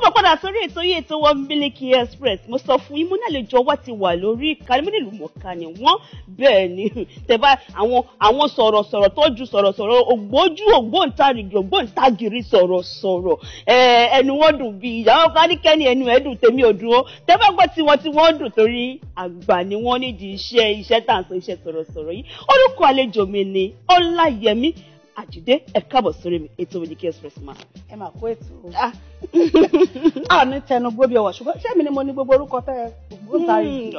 bọ̀ padà sórí ètò yìí ètò wọn Miliki Express mo sọ fún yín mo náà lè jọ wá ti wà lórí ìkànnì mo nílùú mọ̀ọ́ká ni wọ́n bẹ́ẹ̀ ni tẹ̀bá àwọn sọ̀rọ̀sọ̀rọ̀ tó ju sọ̀rọ̀sọ̀rọ̀ ògbóǹtarìgì sọ̀rọ̀sọ̀rọ̀ ẹnu wọn dùn bí ìyàwó káníkẹ́ni ẹnu ẹ̀ dùn tèmi ò dùn ó tẹ́bá gbọ́ tí wọ́n dùn torí àgbà ni wọ́n nídìí iṣẹ́ tàǹsọ̀ iṣẹ́ sọ̀rọ̀sọ̀rọ̀ yìí orúkọ àlejò mi ni Ọláyẹmí Àjídé ẹ káàbọ̀ sórí mi ètò Miliki Express ma. Ẹ máa kó ètò. Ní tẹnu gbóbi ọwọ́ ṣùgbọ́n ṣé mi ni mo ní gbogbo orúkọ tẹ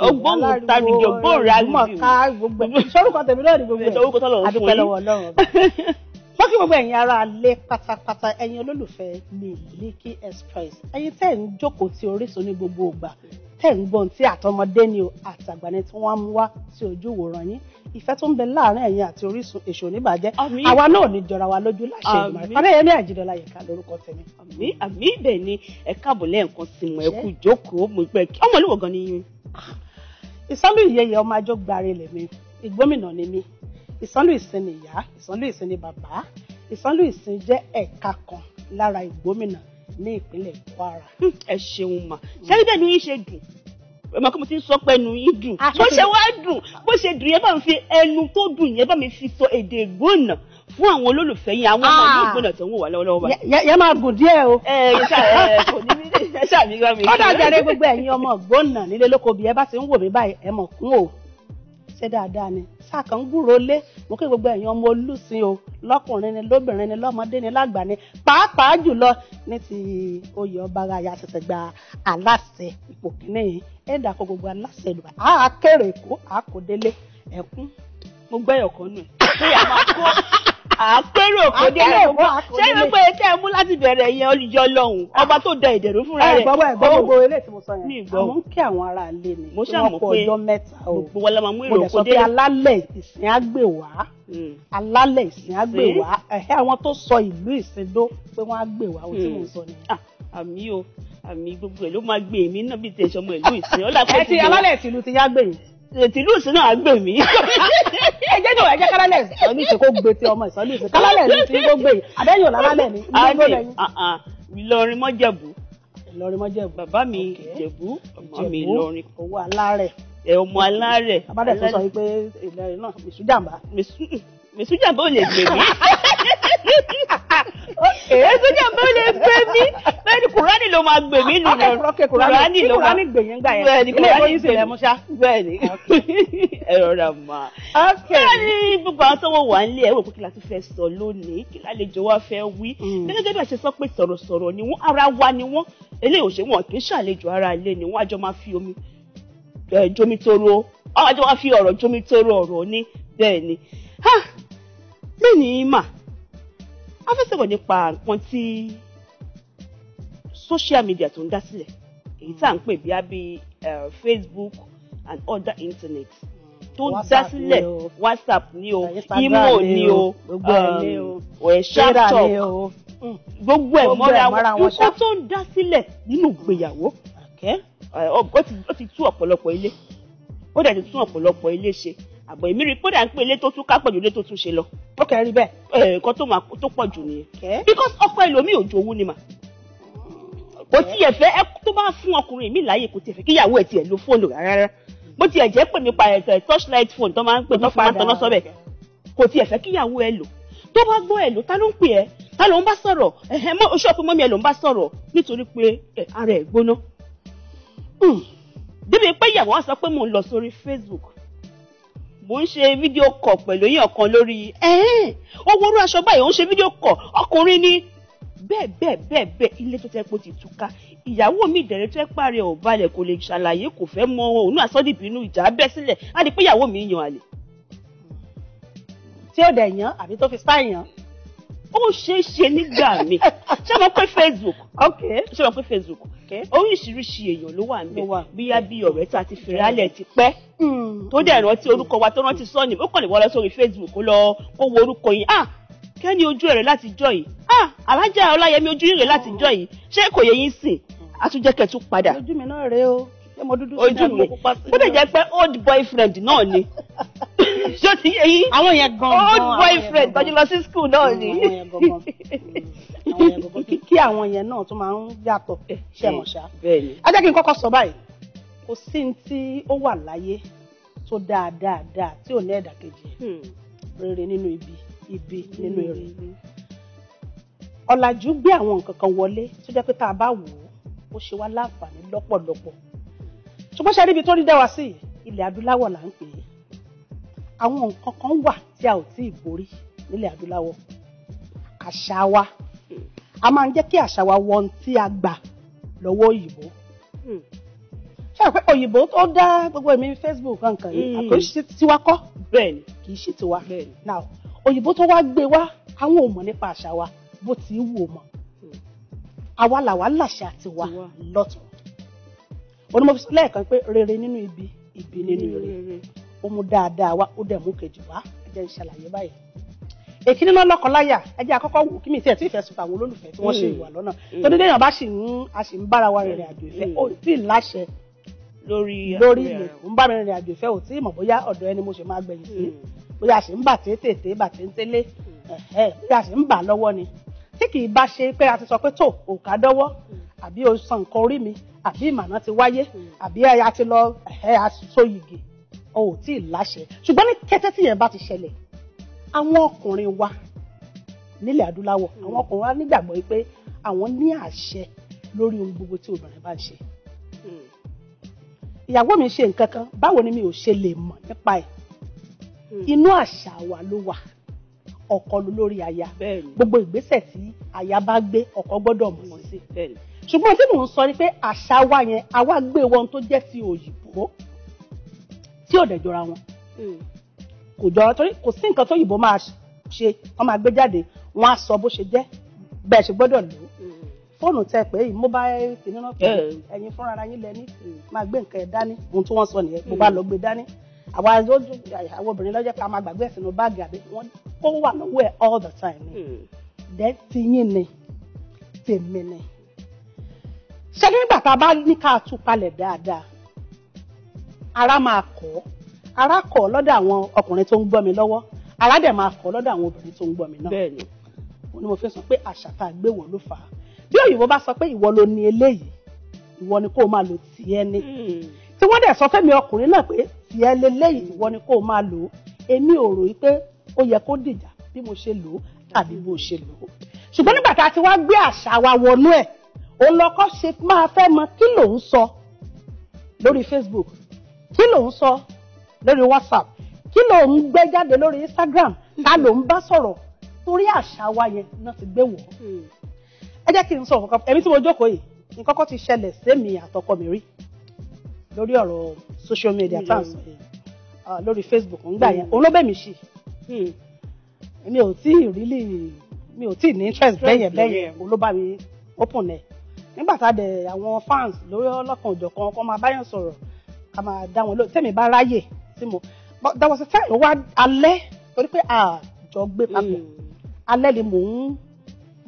ògbóǹtarìgì ká gbogbo orúkọ tèmi náà ní gbogbo ẹ̀. Adúpẹ́ lọ́wọ́ Ọlọ́run. Wọ́n kí gbogbo ẹ̀yin ará alẹ́ pátápátá ẹ̀yin olólùfẹ́ Miliki Express ẹ̀yin tẹ́ ń jókòó ti Orísun ní gbogbo ìgbà tẹ́ ń gbọ́n tí àtọmọdé ni o àtàgbà ni tí wọ́n mú wá sí ojú ìwòran yín ìfẹ́ tó ń bẹ láàárín ẹ̀yin àti Orísun èṣù oníbàjẹ́ àwa náà ní jọra wa lójú láṣẹ ìmọ̀ Ọláyẹmí Àjídé Ọláyẹká lórúkọ tèmi. àmì bẹ́ẹ̀ ni ẹ káàbọ̀ lẹ́ẹ̀kan sí mọ̀ ẹ kú jókòó mo pẹ́ kí ọmọ olúwo gan ni yín. Ìsánlú Ìyẹyẹ ọmọ àjọ gbàre lèmi Ìgbómìnà ni mí Ìsánlú Ìsìn ni ìyá Ìsánlú Ìsìn ni bàbá Ìsánlú Ìsìn jẹ́ ẹ̀ka kan lára Ìgbómìnà ní ìpínlẹ̀ Kwara. Ẹ ṣeun mà ṣé ibẹ̀ ni yín ṣe dùn ẹ̀mọ́ kí mo ti ń sọ pé ẹnu yín dùn bó ṣe wá dùn bó ṣe dùn yẹn bá mi fi ẹnu tó dùn yẹn bá mi fi sọ èdè Ìgbónà fún àwọn olólùfẹ́ yẹn àwọn ọmọ ìlú Ìgbónà tó ń wò wá lọ́wọ́lọ́wọ́ báyìí. Yẹ máa gùn díẹ̀ o. Kò ní ẹ ṣàmìgbà mi. Ó dàgbàre gbogbo ẹ̀yin ọmọ Ìgbónà nílé lóko bí ẹ bá ti ń wò mí báyìí ẹ mọ̀ kún o ṣé dáadáa ni sáà kan gbúrò lé mo kí gbogbo ẹ̀yin ọmọ Olúsìn o lọ́kùnrin ni lóbìnrin ni lọ́mọdé ni lágbà ni pàápàá jùlọ ní ti oyè ọba aya ṣẹ̀ṣẹ̀ gba aláṣẹ ipò kìíní yìí ẹ̀ dàkọ gbogbo aláṣẹ ìlú àákèrè èkó àkòdélé ẹ̀kún mo gbẹ́yọ̀ kan nù ẹ̀ a máa kó àpérò òkòdélé ṣé ló pé tẹ́ ẹ mú láti bẹ̀rẹ̀ yẹn olùjọ́ lọ́hùn ọba tó da ìdẹ̀rú fúnra rẹ̀. gbogbo eléyìí tí mo sọ yẹn àmọ́ ń kí àwọn ará ilé ni mo ṣàmọ̀ pé ọjọ́ mẹ́ta o gbogbo wa la máa mú èrò òkòdélé. mo lè sọ pé alálẹ̀ ìsìn àgbè wá alálẹ̀ ìsìn àgbè wá àwọn tó sọ ìlú Ìsìndó pé wọ́n á gbè wá ohun tí mo sọ nìyẹn. àmì o àmì gbogbo ẹ̀ ló máa gbé èmi náà bí tẹ̀sán ọmọ ìlú Ìsìn. ẹ ti alálẹ̀ ìsìlú ti yá gbè yín. tìlú Ìsìn náà á gbè mí. ẹjẹ́ kálálẹ̀ ìsọ̀lú ìṣe kó gbé ti ọmọ ìsọ̀lú ìṣe kálálẹ̀ ní ti kó gbé yìí àbẹ́yìn ọ̀làlálẹ̀ ní gbogbo lẹ́yìn. Ìlọrin mọ́jẹ̀bú. Ìlọrin mọ́jẹ̀bú. Bàbá mi Ìjẹ̀bú ọmọ mi Ìlọrin. Owó alárẹ̀. Ọmọ alárẹ̀. Abádẹ́ tó sọ wípé Ìlọrin náà mìsújàmbá. Mìsújàmbá ò lè gbè mí. Mìsújàmbá ò lè gbè mí. Bẹ́ẹ̀ni Kùránì ló máa gbè mí nù. Kùránì ló máa gbè yín gbà yẹn. Bẹ́ẹ̀ni Kùránì gbè yín ṣá. Bẹ́ẹ̀ni ẹ rọra mà. Bẹ́ẹ̀ni gbogbo àwọn tó wọ̀ wá nílé ẹ̀ wò pé kí la ti fẹ́ sọ lónìí kí lálejò wa fẹ́ wí. Gẹ́gẹ́ bí a ṣe sọ pé sọ̀rọ̀sọ̀rọ̀ ni wọ́n ara wa ni wọ́n eléyìí ò ṣe wọn kì í ṣàlejò ara ilé ni wọ́n àjọ máa fi omi jomitoro àjọ máa fi ọ̀rọ̀ jomitoro ọ̀rọ̀ ní bẹ́ẹ̀ ni. Lónìí mà a fẹ́ sọ̀rọ̀ nípa nǹkan tí social media tó ń dá sílẹ̀ èyí tá à ń pè bí i Facebook and other internet tó ń dá sílẹ̀ WhatsApp ni o Imo ni o Snapchat gbogbo ẹ̀ mọ́ra wọn nǹkan tó ń dá sílẹ̀ nínú ìgbéyàwó ó ti tú ọ̀pọ̀lọpọ̀ ilé ó dẹ̀ ti tún ọ̀pọ̀lọpọ̀ ilé ṣe àbọ̀ èmi rí pé ó dà ń pé ilé tó tún ká pọ̀ ju ilé tó tún ṣe lọ. ó kẹ́rì bẹ́ẹ̀. nǹkan tó pọ̀ jù nìyẹn. because ọkọ ẹlòmíì ò jowú ni mà. kò tiẹ̀ fẹ́ tó bá fún ọkùnrin mi láàyè kò tiẹ̀ fẹ́ kíyàwó ẹ̀ tiẹ̀ lo fóònù rárá. bó tiẹ̀ jẹ́ pé nípa torchlight phone tó máa ń pè tó fi máa ń tanná sọ́bẹ̀ kò tiẹ̀ fẹ́ kíyàwó ẹ̀ lò. tó bá gbọ́ ẹ̀ lò ta ló ń pè ẹ́ ta ló ń bá sọ̀rọ̀ oṣù ọ̀pẹ mọ́mí ẹ̀ ló ń bá sọ̀rọ̀ nítorí pé ara ẹ̀ gbóná. débi pé ìyàwó wa sọ pé mò ń lọ sórí Facebook mo ń ṣe fídíò kọ̀ pẹ̀lú èèyàn kan lórí owó orú aṣọ báyìí ó ń ṣe fídíò kọ̀ ọkùnrin ni bẹ́ẹ̀ ilé tó tẹ́ pé ó ti túká ìyàwó mi ìdẹ̀rẹ́ tó ẹ́ pààrẹ̀ ò balẹ̀ kò lè ṣàlàyé kò fẹ́ mọ òun àsọdìbínú ìjà bẹ́ sílẹ̀ á di pé ìyàwó mi yan àlè. tí ó dẹ̀ yan àbí tó fi sáì yan. ó ṣeé ṣe nígbà mi ṣé mo pé Facebook oríṣiríṣi èèyàn ló wà níbẹ̀ bíyá bí ọ̀rẹ́ tá a ti fèrè alẹ̀ ti pẹ́ tó dẹ̀ rántí orúkọ wa tó rántí sọ́ọ̀nì ó kàn lè wọ́n lọ sórí Facebook kó wo orúkọ yìí kẹ́ni ojú rẹ̀ láti jọ yìí Alájà Ọláyẹmí ojú rẹ̀ láti jọ yìí ṣé kò yẹ yín sìn àtúnjẹ́kẹ̀ tún padà. ojú mi náà rèé o mo dúdú ojú mi ó lè jẹ́ pé old boyfriend náà ni ṣó ti yẹ yín àwọn yẹn gangan old boyfriend tọ́jú lọ sí school náà ni àwọn yẹn gangan kí àwọn yẹn náà tún máa ń yàtọ̀ ṣẹ̀mọ̀ṣá. ẹ jẹ́ kí n kọ́kọ́ sọ báyìí kò sí ní tí ó wà láyé tó dáadáa tí ò ní ẹ̀dà kejì rere nínú ibi nínú èrè. ọ̀làjú gbé àwọn nǹkan kan wọlé tó jẹ́ pé tá a bá wò ó ṣe wá láǹfààní lọ́pọ̀lọpọ̀ ṣùgbọ́n ṣe níbi tó rí dá wa sí ilẹ̀ adúláwọ̀ là ń pè é àwọn nǹkan kan wà tí a ò tí ì borí nílẹ̀ adúláwọ̀ àṣà wa a máa ń jẹ́ kí àṣà wa wọ ohun tí a gbà lọ́wọ́ òyìnbó ṣé àpẹ òyìnbó tó dá gbogbo èmi Facebook kankan yìí àkóyè tiwa kọ́ bẹ́ẹ̀ni kì í ṣe tiwa now òyìnbó tó wá gbé wá àwọn ò mọ̀ nípa àṣà wa bó ti wù ọ́ mọ̀ àwa làwa làṣà tiwa lọ́tọ̀ òní mo fi sọ lẹ́ẹ̀kan pé rere nínú ibi nínú ire ó mú dáadáa wá ó dẹ̀ mú kejì wá ẹ jẹ́ n ṣàlàyé báyìí èkíní náà lọ́kọláya ẹ jẹ́ àkọ́kọ́ wò kí mi tiẹ̀ tí ìfẹ́ sùn àwọn olólùfẹ́ tí wọ́n ṣe ìwà lọ́nà tó dédé èèyàn bá a sì ń bára wa rìnrìn àjò ìfẹ́ ó tí ì láṣẹ lórí ilẹ̀ ń bá mi rìnrìn àjò ìfẹ́ ò tí ì mọ̀ bóyá ọ̀dọ̀ ẹni mo ṣe máa gbẹ̀yìn sí bóyá a sì ń bà tètè bà téńtélé bóyá a sì ń bà lọ́wọ́ ni tí kì í bá ṣe pé a ti sọ pé tó òkà dọ́wọ́ àbí o san nǹkan orí mi àbí ìmọ̀nà ti wáyé àbí a ti lọ aṣọ yìgì o ò tí ì láṣẹ ṣùgbọ́n ní kété tí yẹn bá ti ṣẹlẹ̀ àwọn ọkùnrin wa nílẹ̀ adúláwọ̀ àwọn ọkùnrin wa nígbàgbọ́ pé àwọn ní àṣẹ lórí ohun gbogbo tí obìnrin bá ń ṣe ìyàwó mi ṣe nǹkan kan báwo ni mi ò ṣe lè mọ̀ nípa ẹ̀ inú àṣà wa ló wà ọkọ lórí aya gbogbo ìgbésẹ̀ tí aya bá gbé ọkọ gbọ́dọ̀ mọ̀ sí ṣùgbọ́n tí mò ń sọ ni pé àṣà wa yẹn àwa gbé wọn tó jẹ́ ti òyìnbó tí ò dẹ̀ jọra wọn kò jọra torí kò sí nǹkan tó òyìnbó máa ṣe wọ́n máa gbé jáde wọ́n á sọ bó ṣe jẹ́ bẹ́ẹ̀ ṣe gbọ́dọ̀ lò ó fóònù tẹ pé yìí mobile kìnìún pé ẹ̀yin fúnra ara yín lẹ́ni máa gbé nǹkan ẹ̀ dání ohun tí wọ́n sọ nìyẹn mo bá lọ gbé dání àwọn obìnrin lọ́jọ́ pé a máa gbàgbé ẹ̀ sínú báàgì àbí wọ́n kó wà lọ́wọ́ ẹ̀ all the time ni dẹ́ ti yín ni tèmi ni ṣé nígbà tá a bá ní ká tú palẹ̀ dáadáa ara máa kọ́ lọ́dọ̀ àwọn ọkùnrin tó ń gbọ́ mi lọ́wọ́ ara dẹ̀ máa kọ́ lọ́dọ̀ àwọn obìnrin tó ń gbọ́ mi náà bẹ́ẹ̀ni mo ní mo fi sọ pé àṣà tá a gbé wọ̀ ló fà á bí òyìnbó bá sọ pé ìwọ ló ní eléyìí ìwọ ni kó máa lò tiẹ̀ ni tí wọ́n dẹ̀ sọ fẹ́mi ọkùnrin náà pé tiẹ̀ lélẹ́yìí ìwọ ni kó máa lò èmi ò rò pé ó yẹ kó dìjà bí mo ṣe lò ó tàbí bó ṣe lò ó ṣùgbọ́n nígbà tá a ti wá gbé àṣà wa wọnú ẹ̀ òun lọkọ ṣe máa fẹ́ mọ kí ló ń sọ lórí Facebook kí ló ń sọ lórí WhatsApp kí ló ń gbé jáde lórí Instagram ká ló ń bá sọ̀rọ̀ torí àṣà wa yẹn náà ti gbé wọ̀ ẹ jẹ́ kí n sọ nǹkan ẹ̀mí tí mo jókòó yìí nǹkan kan ti ṣẹlẹ̀ sẹ́mi àtọkọ mi rí lórí ọ̀rọ̀ social media tá à ń sọ yìí lórí Facebook ńgbà yẹn òun ló bẹ̀ mí sí mi ò tí ì ní interest bẹ́yẹn òun ló bá mi open ẹ̀ nígbà tá a dẹ̀ àwọn fans lórí ọlọ́kan òjọ̀kan kọ́ máa báyọ̀ sọ̀rọ̀ ká máa dá wọn lóhùn tẹ́mi bá ráyè sí mo there was a time wá alẹ́ torí pé àjọ gbé papọ̀ alẹ́ ni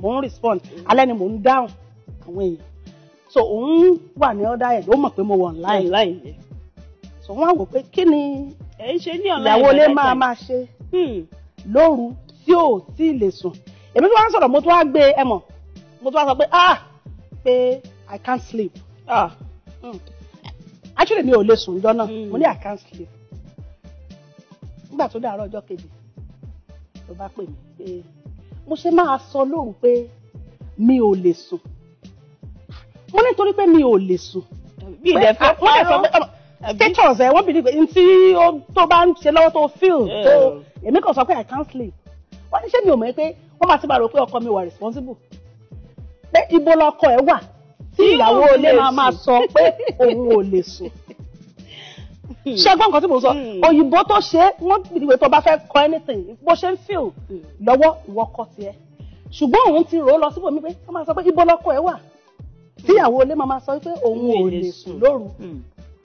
mò ń respond alẹ́ ni mò ń dáhùn àwọn èèyàn so òun wà ní other end ó mọ̀ pé mo wà online so wọ́n á wò pé kí ni ìyàwó ilé máa ṣe lóru tí ò tí ì lè sùn èmi tó wá ń sọ̀rọ̀ mo tó wá gbé ẹ mọ̀ mo tó wá sọ pé pé I can't sleep actually mi ò lè sùn jọ náà mo ní I can't sleep nígbà tó dàárọ̀ ọjọ́ kejì ló bá pè mí pé mo ṣe máa sọ lóru pé mi ò lè sùn mo nítorí pé mi ò lè sùn bí ìdẹ fẹ́ pààrọ̀ status ẹ wọ́n bìí pé tí tó bá ń ṣe lọ́wọ́ tó feel tó èmi kàn sọ pé I can't sleep wọ́n ní ṣé mi ò mọ̀ pé wọ́n máa ti máa rò pé ọkọ mi wà responsible pé ibo lọkọ ẹ wà tí ìyàwó ilé máa sọ pé òun ò lè sùn ṣé gbọ́n nǹkan tí mo sọ òyìnbó tó ṣe wọ́n bìí tó bá fẹ́ kọ anything bó ṣe ń feel lọ́wọ́ ìwọ kọ tiẹ̀ ṣùgbọ́n òun ti rò ó lọ síbòmí pé wọ́n máa sọ pé ibo lọkọ ẹ wà tí ìyàwó ilé máa sọ pé òun ò lè sùn lóru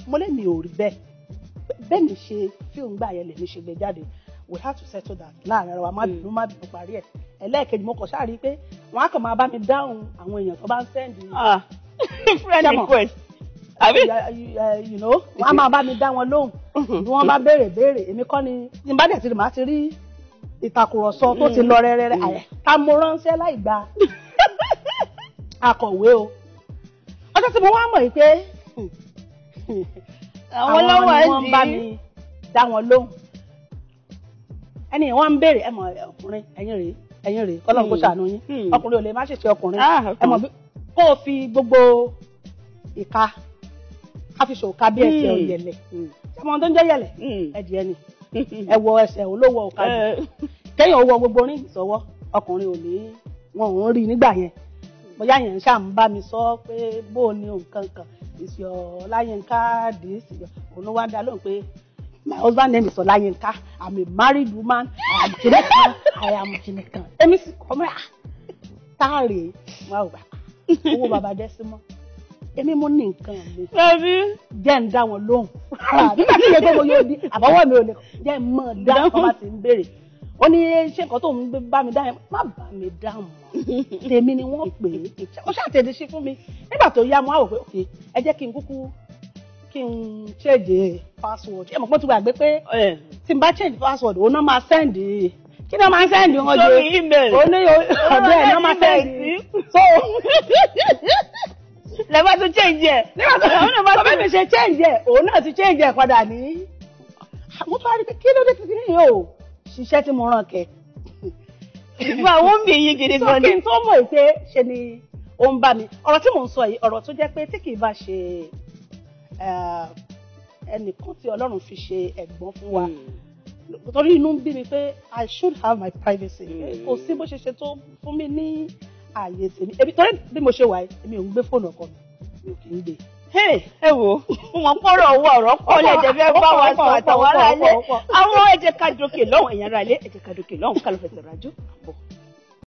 mo lè mi ò rí bẹ́ẹ̀ mi ṣe fíìmù gbà yẹn lè mi ṣe gbé jáde we have to settle that láàrin ara wa má bínú parí ẹ̀ ẹlẹ́ẹ̀kejì mo kàn ṣáà rí i pé wọ́n á kàn máa bá mi dáhùn àwọn èèyàn tó bá ń sẹ́ndì friend request you know wọ́n á máa bá mi dá wọn lóhùn bí wọ́n bá béèrè èmi kọ́ ni ní bá dẹ̀ ti rí màá ti rí ìtàkùrọ̀sọ tó ti lọ rẹ́rẹ́rẹ́ ta mo ránṣẹ́ láì gba akọ̀wé o ọjọ́ tí mo wá mọ̀ yìí pé àwọn ni wọ́n bá mi dá wọn lóhùn ẹni wọ́n ń béèrè ẹ mọ̀ ọkùnrin ẹ̀yin rèé kọ́lọ́n kó ṣàánú yín ọkùnrin ò lè má ṣèṣe ọkùnrin ẹ mọ̀ kó o fi gbogbo ìka ká fi ṣòka bí ẹsẹ̀ ọ̀yẹ̀lẹ̀ ṣé ọmọ tó ń jẹ́ yẹ̀lẹ̀ ẹ̀dìẹ ni ẹ wọ ẹsẹ̀ òun ló wọ òka jù kéèyàn wọ gbogbo orin ìsọwọ́ ọkùnrin ò ní wọn ò ń rí nígbà yẹn bóyá yẹn ṣáà ń bá mi sọ pé bó o ní nǹkan kan ìsì Ọláyínká dìísì òun wá dá lóhùn pé my husband name is Ọláyínká I'm a married woman I am kìnìkan èmi sì kọ́ mọ́ táàrí wọn ò gbà owó bàbá jẹ́ sí mọ́ èmi mo ní nǹkan mi jẹ́ ń dá wọn lóhùn nígbà tí ìyẹn tó mo yóò di àbọ̀wọ́ mi ò lè jẹ́ mọ́ dá wọn bá ti ń béèrè ó ní ṣé nǹkan tó ń bá mi dá yẹn má bá mi dá mọ́ tèmi ni wọ́n pè é ó ṣàtẹ̀dẹ̀ sí fún mi nígbà tó yá mo á wò pé òkè ẹ jẹ́ kí n change password ẹ mọ̀ pé ó ti gbàgbé pé tí n bá change password òun náà máa send kí ni wọ́n máa ń send wọn jẹ òun ní ọ̀dọ́ ẹ̀ ní wọ́n máa send so lẹ́gbà tó change ẹ̀ nígbà tó bá mi ṣe change ẹ̀ òun náà ti change ẹ̀ padà ní àwọn tó wá rí pé kí ló dé títí ní yóò ṣiṣẹ́ tí mo ràn kẹ́ ìgbà àwọn mi yí gidi gan ni kí n tó mọ̀ pé ṣe ni ó ń bá mi ọ̀rọ̀ tí mò ń sọ yìí ọ̀rọ̀ tó jẹ́ pé tí kì í bá ṣe ẹnìkan tí Ọlọ́run fi ṣe ẹ̀gbọ́n fún wa torí inú ń bí mi pé I should have my privacy kò sí bó ṣe tó fún mi ní ààyè tèmi ebi torí bí mo ṣe wà yìí èmi ò ń gbé fóònù ọkọ mi ò kì í gbé. ẹ wò wọn pọ̀rọ̀ owó ọ̀rọ̀ pọ̀ lẹ́jẹ̀ fẹ́ bá wa sọ àtàwọn ará ilé àwọn ẹ jẹ́ ká dókè lọ́hùn ẹ̀yàn ará ilé ẹ jẹ́ ká dókè lọ́hùn ká lọ fẹsẹ̀ rájò.